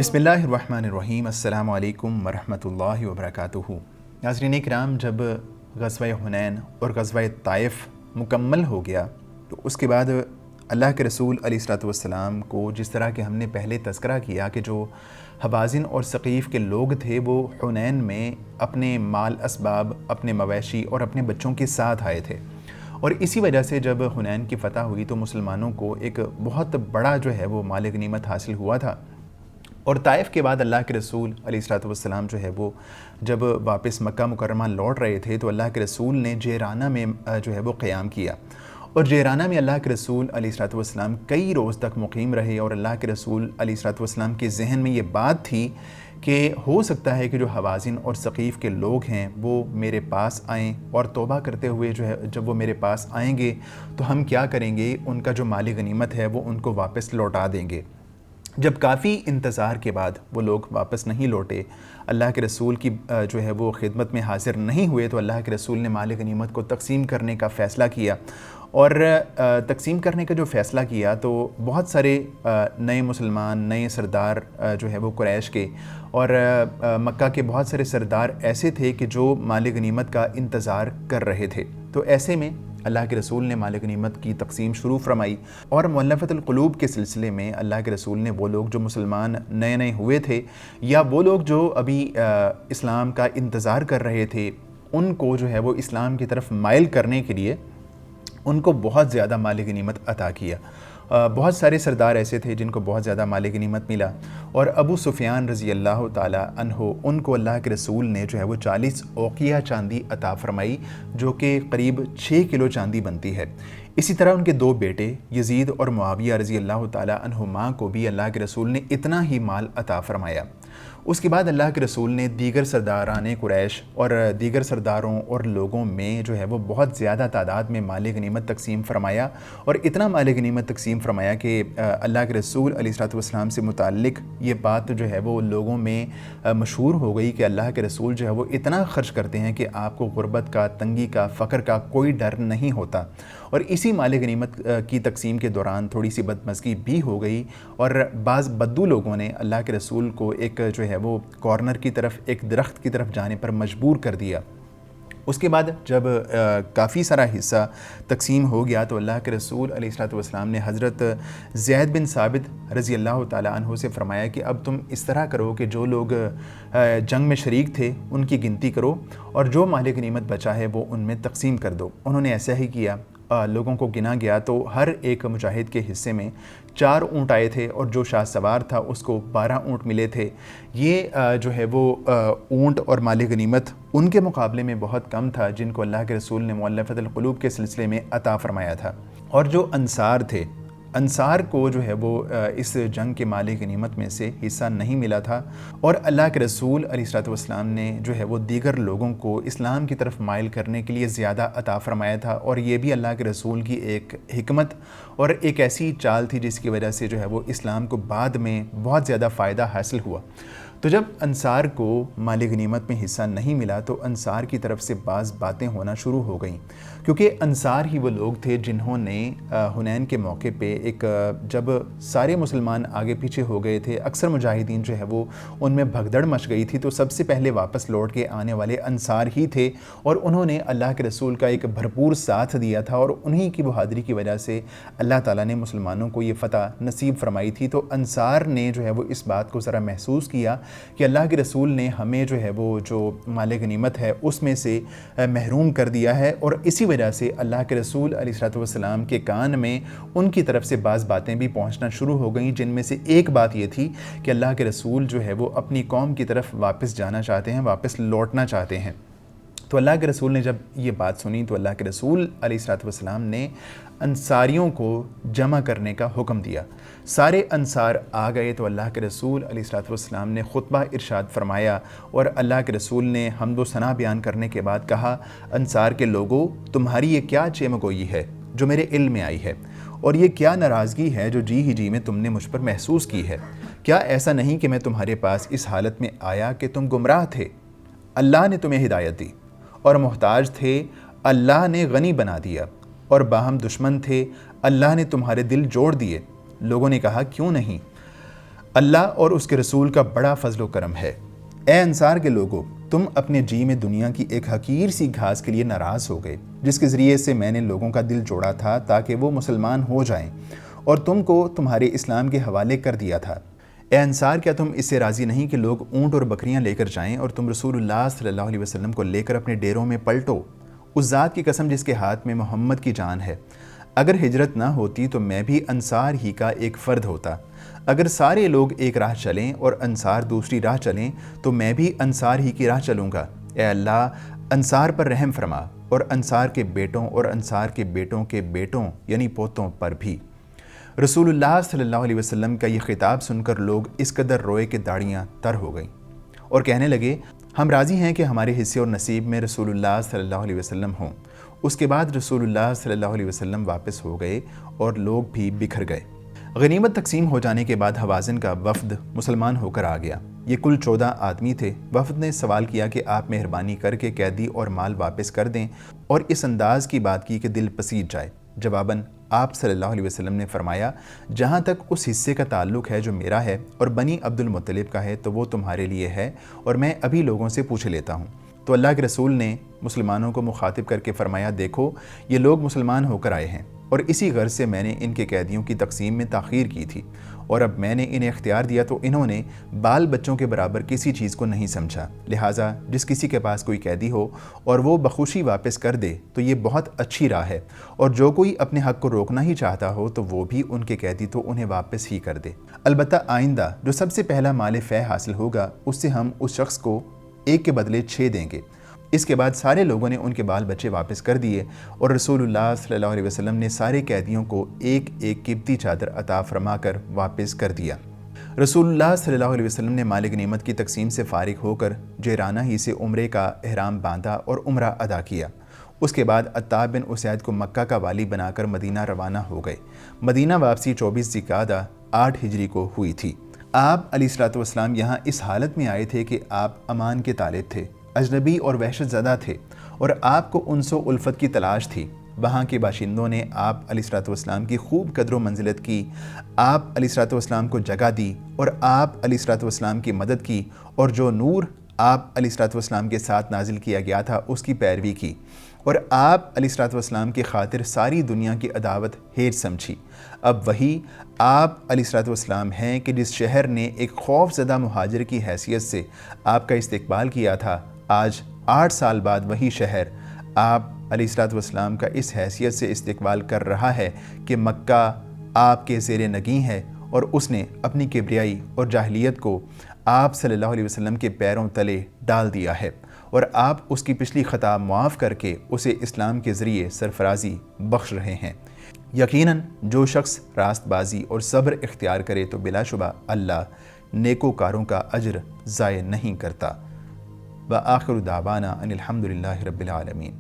بسم اللہ الرحمن الرحیم۔ السلام علیکم ورحمۃ اللہ وبرکاتہ۔ ناظرین کرام، جب غزوہ حنین اور غزوہ طائف مکمل ہو گیا تو اس کے بعد اللہ کے رسول علیہ الصلوۃ والسلام کو جس طرح کہ ہم نے پہلے تذکرہ کیا کہ جو حوازن اور ثقیف کے لوگ تھے وہ حنین میں اپنے مال اسباب، اپنے مویشی اور اپنے بچوں کے ساتھ آئے تھے، اور اسی وجہ سے جب حنین کی فتح ہوئی تو مسلمانوں کو ایک بہت بڑا جو ہے وہ مال غنیمت حاصل ہوا تھا۔ اور طائف کے بعد اللہ کے رسول علیہ الصلوۃ والسلام جو ہے وہ جب واپس مکہ مکرمہ لوٹ رہے تھے تو اللہ کے رسول نے جیرانہ میں جو ہے وہ قیام کیا، اور جیرانہ میں اللہ کے رسول علیہ الصلوۃ والسلام کئی روز تک مقیم رہے، اور اللہ کے رسول علیہ الصلوۃ والسلام کے ذہن میں یہ بات تھی کہ ہو سکتا ہے کہ جو حوازن اور ثقیف کے لوگ ہیں وہ میرے پاس آئیں، اور توبہ کرتے ہوئے جو ہے جب وہ میرے پاس آئیں گے تو ہم کیا کریں گے، ان کا جو مال غنیمت ہے وہ ان کو واپس لوٹا دیں گے۔ جب کافی انتظار کے بعد وہ لوگ واپس نہیں لوٹے، اللہ کے رسول کی جو ہے وہ خدمت میں حاضر نہیں ہوئے، تو اللہ کے رسول نے مال غنیمت کو تقسیم کرنے کا فیصلہ کیا، اور تقسیم کرنے کا جو فیصلہ کیا تو بہت سارے نئے مسلمان، نئے سردار جو ہے وہ قریش کے اور مکہ کے بہت سارے سردار ایسے تھے کہ جو مال غنیمت کا انتظار کر رہے تھے، تو ایسے میں اللہ کے رسول نے مال غنیمت کی تقسیم شروع فرمائی، اور مؤلفۃ القلوب کے سلسلے میں اللہ کے رسول نے وہ لوگ جو مسلمان نئے ہوئے تھے یا وہ لوگ جو ابھی اسلام کا انتظار کر رہے تھے، ان کو جو ہے وہ اسلام کی طرف مائل کرنے کے لیے ان کو بہت زیادہ مال غنیمت عطا کیا۔ بہت سارے سردار ایسے تھے جن کو بہت زیادہ مال غنیمت ملا، اور ابو سفیان رضی اللہ تعالیٰ عنہ ان کو اللہ کے رسول نے جو ہے وہ 40 اوقیہ چاندی عطا فرمائی، جو کہ قریب 6 کلو چاندی بنتی ہے۔ اسی طرح ان کے 2 بیٹے یزید اور معاویہ رضی اللہ تعالیٰ عنہما کو بھی اللہ کے رسول نے اتنا ہی مال عطا فرمایا۔ اس کے بعد اللہ کے رسول نے دیگر سرداران قریش اور دیگر سرداروں اور لوگوں میں جو ہے وہ بہت زیادہ تعداد میں مال غنیمت تقسیم فرمایا، اور اتنا مال غنیمت تقسیم فرمایا کہ اللہ کے رسول علیہ الصلوۃ والسلام سے متعلق یہ بات جو ہے وہ لوگوں میں مشہور ہو گئی کہ اللہ کے رسول جو ہے وہ اتنا خرچ کرتے ہیں کہ آپ کو غربت کا، تنگی کا، فقر کا کوئی ڈر نہیں ہوتا۔ اور اسی مال غنیمت کی تقسیم کے دوران تھوڑی سی بدمزگی بھی ہو گئی، اور بعض بدو لوگوں نے اللہ کے رسول کو ایک جو ہے وہ کارنر کی طرف، ایک درخت کی طرف جانے پر مجبور کر دیا۔ اس کے بعد جب کافی سارا حصہ تقسیم ہو گیا تو اللہ کے رسول علیہ الصلوۃ والسلام نے حضرت زید بن ثابت رضی اللہ تعالیٰ عنہ سے فرمایا کہ اب تم اس طرح کرو کہ جو لوگ جنگ میں شریک تھے ان کی گنتی کرو، اور جو مال غنیمت بچا ہے وہ ان میں تقسیم کر دو۔ انہوں نے ایسا ہی کیا، لوگوں کو گنا گیا تو ہر ایک مجاہد کے حصے میں 4 اونٹ آئے تھے، اور جو شاہ سوار تھا اس کو 12 اونٹ ملے تھے۔ یہ جو ہے وہ اونٹ اور مال غنیمت ان کے مقابلے میں بہت کم تھا جن کو اللہ کے رسول نے مؤلفۃ القلوب کے سلسلے میں عطا فرمایا تھا۔ اور جو انصار تھے، انصار کو جو ہے وہ اس جنگ کے مال غنیمت میں سے حصہ نہیں ملا تھا، اور اللہ کے رسول علیہ الصلوۃ والسلام نے جو ہے وہ دیگر لوگوں کو اسلام کی طرف مائل کرنے کے لیے زیادہ عطا فرمایا تھا، اور یہ بھی اللہ کے رسول کی ایک حکمت اور ایک ایسی چال تھی جس کی وجہ سے جو ہے وہ اسلام کو بعد میں بہت زیادہ فائدہ حاصل ہوا۔ تو جب انصار کو مال غنیمت میں حصہ نہیں ملا تو انصار کی طرف سے بعض باتیں ہونا شروع ہو گئیں، کیونکہ انصار ہی وہ لوگ تھے جنہوں نے حنین کے موقع پہ ایک جب سارے مسلمان آگے پیچھے ہو گئے تھے، اکثر مجاہدین جو ہے وہ ان میں بھگدڑ مچ گئی تھی، تو سب سے پہلے واپس لوٹ کے آنے والے انصار ہی تھے، اور انہوں نے اللہ کے رسول کا ایک بھرپور ساتھ دیا تھا، اور انہی کی بہادری کی وجہ سے اللہ تعالیٰ نے مسلمانوں کو یہ فتح نصیب فرمائی تھی۔ تو انصار نے جو ہے وہ اس بات کو ذرا محسوس کیا کہ اللہ کے رسول نے ہمیں جو ہے وہ جو مال غنیمت ہے اس میں سے محروم کر دیا ہے، اور اسی وجہ سے اللہ کے رسول علیہ الصلوۃ والسلام کے کان میں ان کی طرف سے بعض باتیں بھی پہنچنا شروع ہو گئیں، جن میں سے ایک بات یہ تھی کہ اللہ کے رسول جو ہے وہ اپنی قوم کی طرف واپس جانا چاہتے ہیں، واپس لوٹنا چاہتے ہیں۔ تو اللہ کے رسول نے جب یہ بات سنی تو اللہ کے رسول علیہ الصلوۃ والسلام نے انصاریوں کو جمع کرنے کا حکم دیا۔ سارے انصار آ گئے تو اللہ کے رسول علیہ الصلوۃ والسلام نے خطبہ ارشاد فرمایا، اور اللہ کے رسول نے حمد و ثنا بیان کرنے کے بعد کہا، انصار کے لوگوں، تمہاری یہ کیا چیمگوئی ہے جو میرے علم میں آئی ہے، اور یہ کیا ناراضگی ہے جو جی ہی جی میں تم نے مجھ پر محسوس کی ہے؟ کیا ایسا نہیں کہ میں تمہارے پاس اس حالت میں آیا کہ تم گمراہ تھے، اللہ نے تمہیں ہدایت دی، اور محتاج تھے، اللہ نے غنی بنا دیا، اور باہم دشمن تھے، اللہ نے تمہارے دل جوڑ دیے؟ لوگوں نے کہا کیوں نہیں؟ اللہ اور اس کے رسول کا بڑا فضل و کرم ہے۔ اے انصار کے لوگو، تم اپنے جی میں دنیا کی ایک حقیر سی گھاس کے لیے ناراض ہو گئے، جس کے ذریعے سے میں نے لوگوں کا دل جوڑا تھا تاکہ وہ مسلمان ہو جائیں، اور تم کو تمہارے اسلام کے حوالے کر دیا تھا۔ اے انصار، کیا تم اس سے راضی نہیں کہ لوگ اونٹ اور بکریاں لے کر جائیں اور تم رسول اللہ صلی اللہ علیہ وسلم کو لے کر اپنے ڈیروں میں پلٹو؟ اس ذات کی قسم جس کے ہاتھ میں محمد کی جان ہے، اگر ہجرت نہ ہوتی تو میں بھی انصار ہی کا ایک فرد ہوتا۔ اگر سارے لوگ ایک راہ چلیں اور انصار دوسری راہ چلیں تو میں بھی انصار ہی کی راہ چلوں گا۔ اے اللہ، انصار پر رحم فرما، اور انصار کے بیٹوں اور انصار کے بیٹوں کے بیٹوں یعنی پوتوں پر بھی۔ رسول اللہ صلی اللہ علیہ وسلم کا یہ خطاب سن کر لوگ اس قدر روئے کہ داڑیاں تر ہو گئیں، اور کہنے لگے، ہم راضی ہیں کہ ہمارے حصے اور نصیب میں رسول اللہ صلی اللہ علیہ وسلم ہوں۔ اس کے بعد رسول اللہ صلی اللہ علیہ وسلم واپس ہو گئے اور لوگ بھی بکھر گئے۔ غنیمت تقسیم ہو جانے کے بعد حوازن کا وفد مسلمان ہو کر آ گیا۔ یہ کل 14 آدمی تھے۔ وفد نے سوال کیا کہ آپ مہربانی کر کے قیدی اور مال واپس کر دیں، اور اس انداز کی بات کی کہ دل پسیج جائے۔ جواباً آپ صلی اللہ علیہ وسلم نے فرمایا، جہاں تک اس حصے کا تعلق ہے جو میرا ہے اور بنی عبد المطلب کا ہے تو وہ تمہارے لیے ہے، اور میں ابھی لوگوں سے پوچھ لیتا ہوں۔ تو اللہ کے رسول نے مسلمانوں کو مخاطب کر کے فرمایا، دیکھو یہ لوگ مسلمان ہو کر آئے ہیں، اور اسی غرض سے میں نے ان کے قیدیوں کی تقسیم میں تاخیر کی تھی، اور اب میں نے انہیں اختیار دیا تو انہوں نے بال بچوں کے برابر کسی چیز کو نہیں سمجھا۔ لہٰذا جس کسی کے پاس کوئی قیدی ہو اور وہ بخوشی واپس کر دے تو یہ بہت اچھی راہ ہے، اور جو کوئی اپنے حق کو روکنا ہی چاہتا ہو تو وہ بھی ان کے قیدی تو انہیں واپس ہی کر دے۔ البتہ آئندہ جو سب سے پہلا مال فے حاصل ہوگا اس سے ہم اس شخص کو ایک کے بدلے 6 دیں گے۔ اس کے بعد سارے لوگوں نے ان کے بال بچے واپس کر دیے، اور رسول اللہ صلی اللہ علیہ وسلم نے سارے قیدیوں کو ایک ایک قیمتی چادر عطا فرما کر واپس کر دیا۔ رسول اللہ صلی اللہ علیہ وسلم نے مال غنیمت کی تقسیم سے فارغ ہو کر جیرانہ ہی سے عمرے کا احرام باندھا اور عمرہ ادا کیا۔ اس کے بعد عتاب بن اسید کو مکہ کا والی بنا کر مدینہ روانہ ہو گئے۔ مدینہ واپسی 24 ذوالقعدہ 8 ہجری کو ہوئی تھی۔ آپ علیہ الصلوۃ والسلام یہاں اس حالت میں آئے تھے کہ آپ امان کے طالب تھے، اجنبی اور وحشت زدہ تھے، اور آپ کو انس و الفت کی تلاش تھی۔ وہاں کے باشندوں نے آپ علیہ الصلوۃ والسلام کی خوب قدر و منزلت کی، آپ علیہ الصلوۃ والسلام کو جگہ دی، اور آپ علیہ الصلوۃ والسلام کی مدد کی، اور جو نور آپ علیہ الصلوۃ والسلام کے ساتھ نازل کیا گیا تھا اس کی پیروی کی، اور آپ علیہ الصلوۃ والسلام کی خاطر ساری دنیا کی عداوت ہیٹ سمجھی۔ اب وہی آپ علیہ الصلوۃ والسلام ہیں کہ جس شہر نے ایک خوف زدہ مہاجر کی حیثیت سے آپ کا استقبال کیا تھا، آج 8 سال بعد وہی شہر آپ علیہ الصلوۃ والسلام کا اس حیثیت سے استقبال کر رہا ہے کہ مکہ آپ کے زیر نگیں ہے، اور اس نے اپنی کبریائی اور جاہلیت کو آپ صلی اللہ علیہ وسلم کے پیروں تلے ڈال دیا ہے، اور آپ اس کی پچھلی خطا معاف کر کے اسے اسلام کے ذریعے سرفرازی بخش رہے ہیں۔ یقیناً جو شخص راست بازی اور صبر اختیار کرے تو بلا شبہ اللہ نیکوکاروں کا اجر ضائع نہیں کرتا۔ وآخر دعوانا ان الحمد للہ رب العالمین۔